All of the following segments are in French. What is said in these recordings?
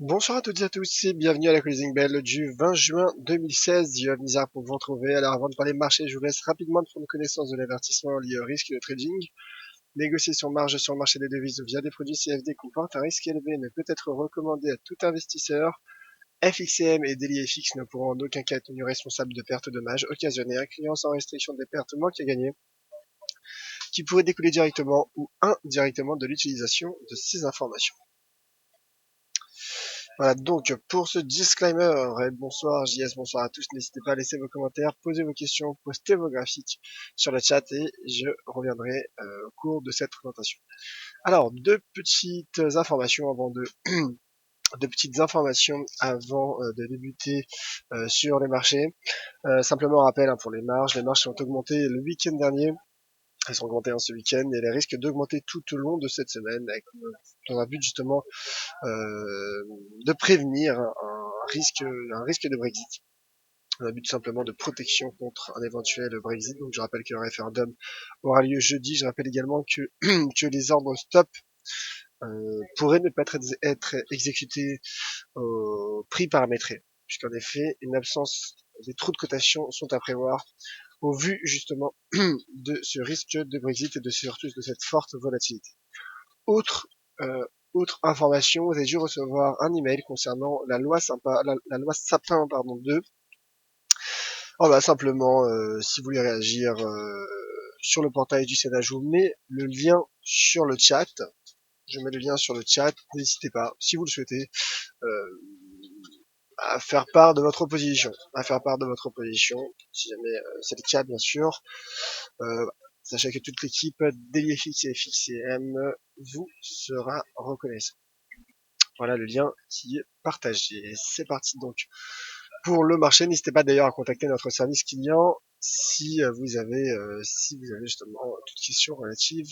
Bonsoir à toutes et à tous et bienvenue à la Closing Bell du 20 juin 2016. Yoann Nizar pour vous retrouver. Alors avant de parler marché, je vous laisse rapidement prendre connaissance de l'avertissement lié au risque de trading. Négocier sur marge sur le marché des devises via des produits CFD comporte un risque élevé et ne peut être recommandé à tout investisseur. FXCM et Daily FX ne pourront en aucun cas être tenus responsables de pertes dommages occasionnées à un client sans restriction des pertes manques à gagner qui pourraient découler directement ou indirectement de l'utilisation de ces informations. Voilà, donc pour ce disclaimer, bonsoir JS, bonsoir à tous, n'hésitez pas à laisser vos commentaires, poser vos questions, poster vos graphiques sur le chat et je reviendrai au cours de cette présentation. Alors, deux petites informations avant de de débuter sur les marchés. Simplement un rappel pour les marges ont augmenté le week-end dernier. Elles sont augmentées ce week-end et elles risquent d'augmenter tout au long de cette semaine dans un but justement de prévenir un risque de Brexit. Dans un but simplement de protection contre un éventuel Brexit. Donc je rappelle que le référendum aura lieu jeudi. Je rappelle également que, que les ordres stop pourraient ne pas être exécutés au prix paramétré. Puisqu'en effet, une absence des trous de cotation sont à prévoir au vu justement de ce risque de Brexit et surtout de cette forte volatilité. Autre information, vous avez dû recevoir un email concernant la loi Sapin 2. Simplement, si vous voulez réagir sur le portail du Sénat, je vous mets le lien sur le chat. N'hésitez pas, si vous le souhaitez, à faire part de votre opposition. Si jamais c'est le cas, bien sûr. Sachez que toute l'équipe d'EliFX et FXCM vous sera reconnaissant. Voilà le lien qui est partagé. C'est parti donc pour le marché. N'hésitez pas d'ailleurs à contacter notre service client si vous avez justement toute question relative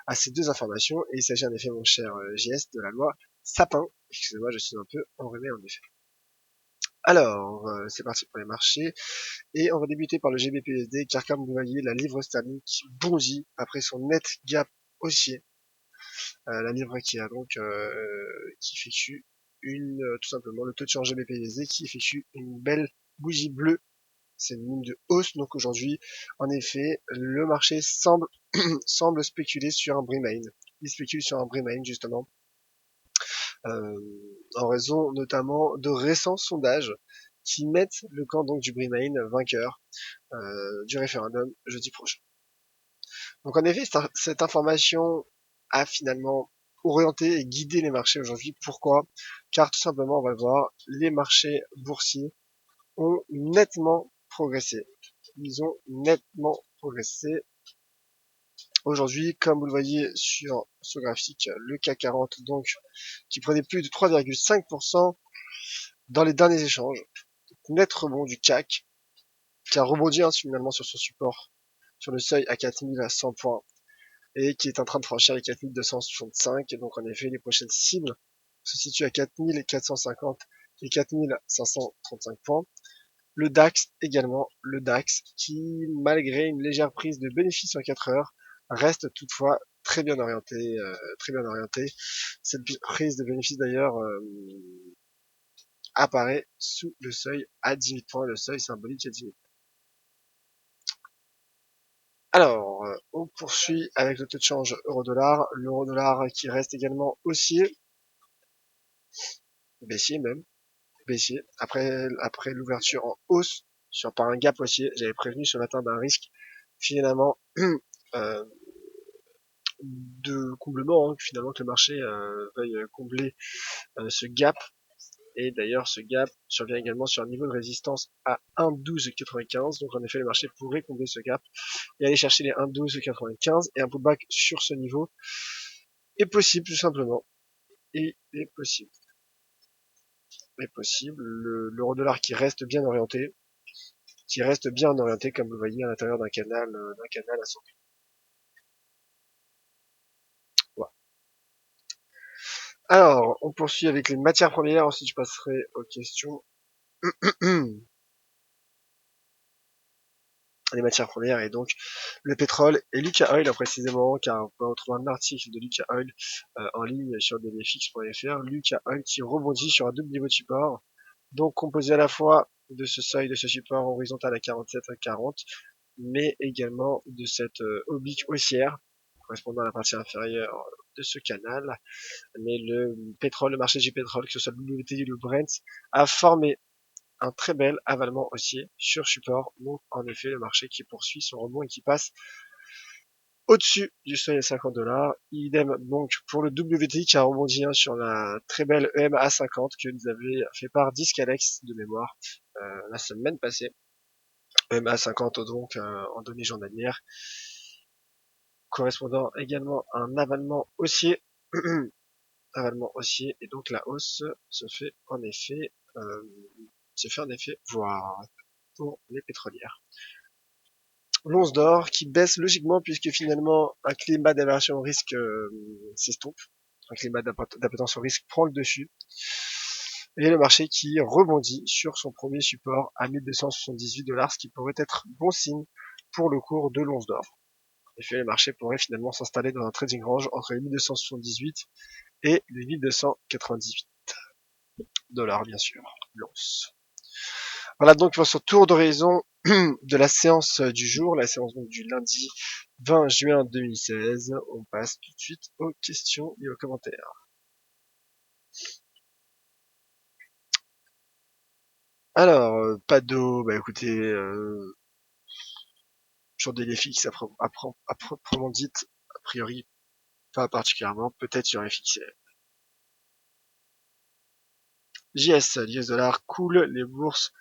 à ces deux informations. Et il s'agit en effet, mon cher JS, de la loi Sapin. Excusez-moi, je suis un peu enrhumé en effet. Alors, c'est parti pour les marchés. Et on va débuter par le GBPUSD, car comme vous voyez, la livre sterling qui bondit après son net gap haussier. La livre qui a donc qui effectue tout simplement le taux de change GBPUSD qui effectue une belle bougie bleue. C'est une ligne de hausse. Donc aujourd'hui, en effet, le marché semble spéculer sur un Bremain. Il spécule sur un Bremain justement. En raison notamment de récents sondages qui mettent le camp donc du Bremain vainqueur du référendum jeudi prochain. Donc en effet, cette information a finalement orienté et guidé les marchés aujourd'hui. Pourquoi? Car tout simplement, on va le voir, les marchés boursiers ont nettement progressé. Ils ont nettement progressé. Aujourd'hui, comme vous le voyez sur ce graphique, le CAC 40, donc, qui prenait plus de 3,5% dans les derniers échanges. Net rebond du CAC, qui a rebondi finalement sur son support, sur le seuil à 4100 points, et qui est en train de franchir les 4265. Et donc, en effet, les prochaines cibles se situent à 4450 et 4535 points. Le DAX également, le DAX qui, malgré une légère prise de bénéfice en 4 heures, reste toutefois très bien orienté. Cette prise de bénéfice d'ailleurs apparaît sous le seuil à 10 000 points, le seuil symbolique à 10 000 points. Alors, on poursuit avec le taux de change euro-dollar, l'euro-dollar qui reste également haussier, baissier, après l'ouverture en hausse par un gap haussier. J'avais prévenu ce matin d'un risque finalement de comblement, finalement que le marché veuille combler ce gap. Et d'ailleurs, ce gap survient également sur un niveau de résistance à 1,1295. Donc en effet, le marché pourrait combler ce gap et aller chercher les 1,1295. Et un pullback sur ce niveau est possible, tout simplement. Il est possible. L'euro-dollar qui reste bien orienté, comme vous le voyez à l'intérieur d'un canal ascendant. Voilà. Alors, on poursuit avec les matières premières. Ensuite, je passerai aux questions. les matières premières et donc le pétrole et Lucas Oil précisément, car on peut retrouver un article de Lucas Oil en ligne sur dlfx.fr. Lucas Oil qui rebondit sur un double niveau de support, donc composé à la fois de ce seuil, de ce support horizontal à 47 à 40, mais également de cette oblique haussière correspondant à la partie inférieure de ce canal. Mais le pétrole, le marché du pétrole, que ce soit le WTI ou le Brent, a formé un très bel avalement haussier sur support. Donc en effet le marché qui poursuit son rebond et qui passe au-dessus du seuil des 50 $. Idem donc pour le WTI qui a rebondi sur la très belle EMA 50 que nous avait fait part Discalex de mémoire la semaine passée. EMA 50 donc en données journalières, correspondant également à un avalement haussier. Avalement haussier, et donc la hausse se fait en effet voir pour les pétrolières. L'once d'or qui baisse logiquement puisque finalement un climat d'aversion au risque s'estompe, un climat d'appétence au risque prend le dessus, et le marché qui rebondit sur son premier support à 1278 $, ce qui pourrait être bon signe pour le cours de l'once d'or. En effet, le marché pourrait finalement s'installer dans un trading range entre les 1278 et les 1298 $, bien sûr, l'once. Voilà donc pour ce tour d'horizon de la séance du jour, la séance donc du lundi 20 juin 2016. On passe tout de suite aux questions et aux commentaires. Alors, pas d'eau, bah écoutez, sur des FX à proprement dite, a priori pas particulièrement, peut-être sur FXL. JS, l'US dollar coule, les bourses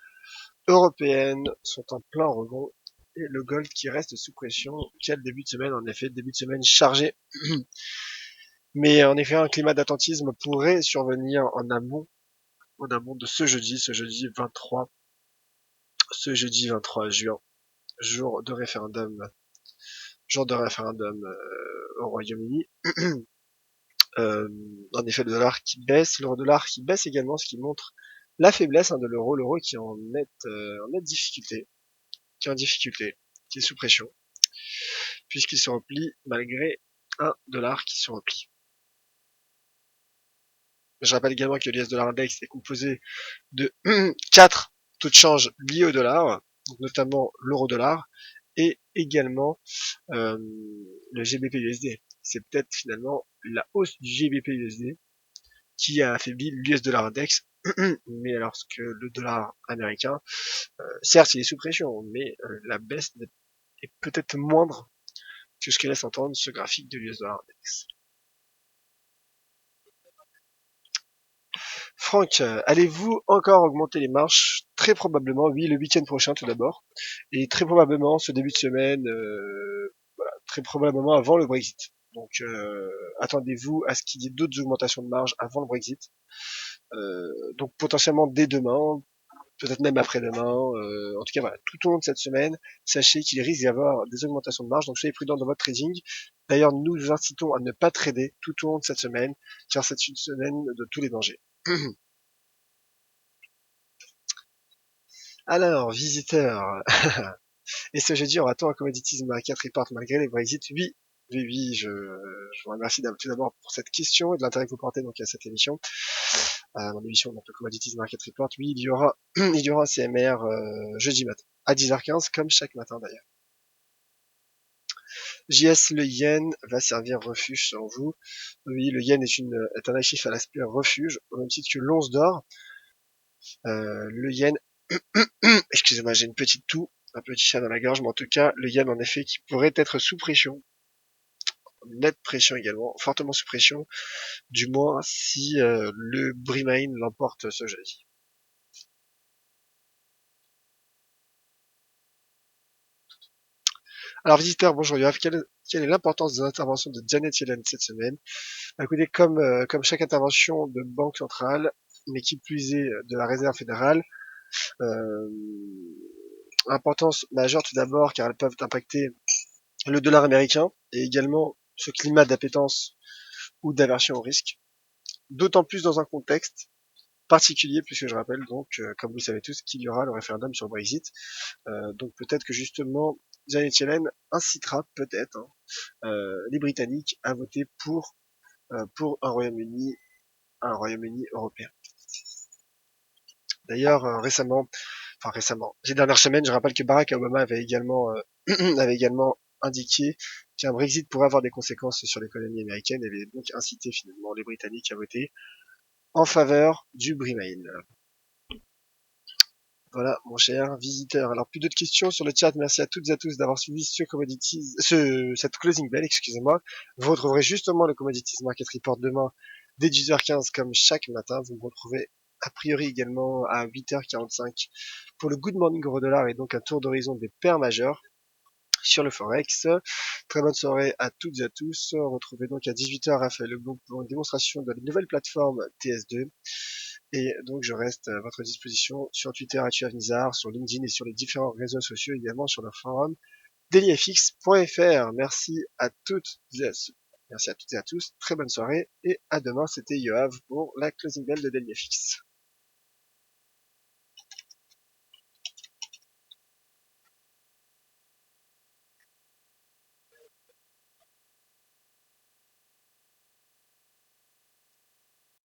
européennes sont en plein rebond, et le gold qui reste sous pression. Quel début de semaine, en effet, début de semaine chargé. Mais en effet, un climat d'attentisme pourrait survenir en amont de ce jeudi 23 juin, jour de référendum au Royaume-Uni. En effet, le dollar qui baisse, l'euro dollar qui baisse également, ce qui montre la faiblesse de l'euro qui est en nette difficulté, qui est sous pression, puisqu'il se replie malgré un dollar qui se replie. Je rappelle également que l'US Dollar Index est composé de 4 taux de change liés au dollar, donc notamment l'euro-dollar, et également le GBP-USD. C'est peut-être finalement la hausse du GBP-USD qui a affaibli l'US Dollar Index, mais alors que le dollar américain, certes il est sous pression, mais la baisse est peut-être moindre que ce que laisse entendre ce graphique de l'US Dollar Index. Franck, allez-vous encore augmenter les marges? Très probablement, oui, le week-end prochain tout d'abord, et très probablement ce début de semaine, voilà, très probablement avant le Brexit. Donc attendez-vous à ce qu'il y ait d'autres augmentations de marge avant le Brexit. Donc potentiellement dès demain, peut-être même après-demain. En tout cas, voilà, tout au long de cette semaine, sachez qu'il risque d'y avoir des augmentations de marge, donc soyez prudents dans votre trading. D'ailleurs, nous vous incitons à ne pas trader tout au long de cette semaine, car c'est une semaine de tous les dangers. Alors, visiteurs, et ce jeudi aura-t-on un Commodities Market Report malgré les Brexit? Oui, oui, oui, je vous remercie tout d'abord pour cette question et de l'intérêt que vous portez donc à cette émission, à mon émission donc le Commodities Market Report. Oui, il y aura un CMR jeudi matin à 10h15 comme chaque matin d'ailleurs. JS, le yen va servir refuge selon vous? Oui, le yen est un actif à l'aspect refuge, au même titre que l'once d'or. Le yen, excusez-moi, j'ai une petite toux, un petit chat dans la gorge, mais en tout cas, le yen en effet qui pourrait être sous pression, nette pression également, fortement sous pression, du moins si le Brimane l'emporte ce jeudi. Alors visiteur, bonjour Yoav, quelle est l'importance des interventions de Janet Yellen cette semaine? Écoutez, comme chaque intervention de banque centrale, mais qui plus est de la réserve fédérale, importance majeure tout d'abord car elles peuvent impacter le dollar américain et également ce climat d'appétence ou d'aversion au risque, d'autant plus dans un contexte particulier, puisque je rappelle donc, comme vous le savez tous, qu'il y aura le référendum sur le Brexit. Donc peut-être que justement Janet Yellen incitera peut-être les Britanniques à voter pour un Royaume-Uni européen. D'ailleurs, récemment, ces dernières semaines, je rappelle que Barack Obama avait également, avait également indiqué qu'un Brexit pourrait avoir des conséquences sur l'économie américaine et avait donc incité finalement les Britanniques à voter en faveur du Remain. Voilà, mon cher visiteur. Alors, plus d'autres questions sur le chat. Merci à toutes et à tous d'avoir suivi cette closing bell, excusez-moi. Vous retrouverez justement le Commodities Market Report demain dès 10h15 comme chaque matin. Vous me retrouvez a priori également à 8h45 pour le Good Morning Euro Dollar et donc un tour d'horizon des paires majeures sur le Forex. Très bonne soirée à toutes et à tous. Retrouvez donc à 18h Raphaël Leblanc pour une démonstration de la nouvelle plateforme TS2. Et donc je reste à votre disposition sur Twitter @avnizar, sur LinkedIn et sur les différents réseaux sociaux, également sur le forum dailyfx.fr. Merci à toutes et à tous. Très bonne soirée et à demain. C'était Yoav pour la closing bell de DailyFX.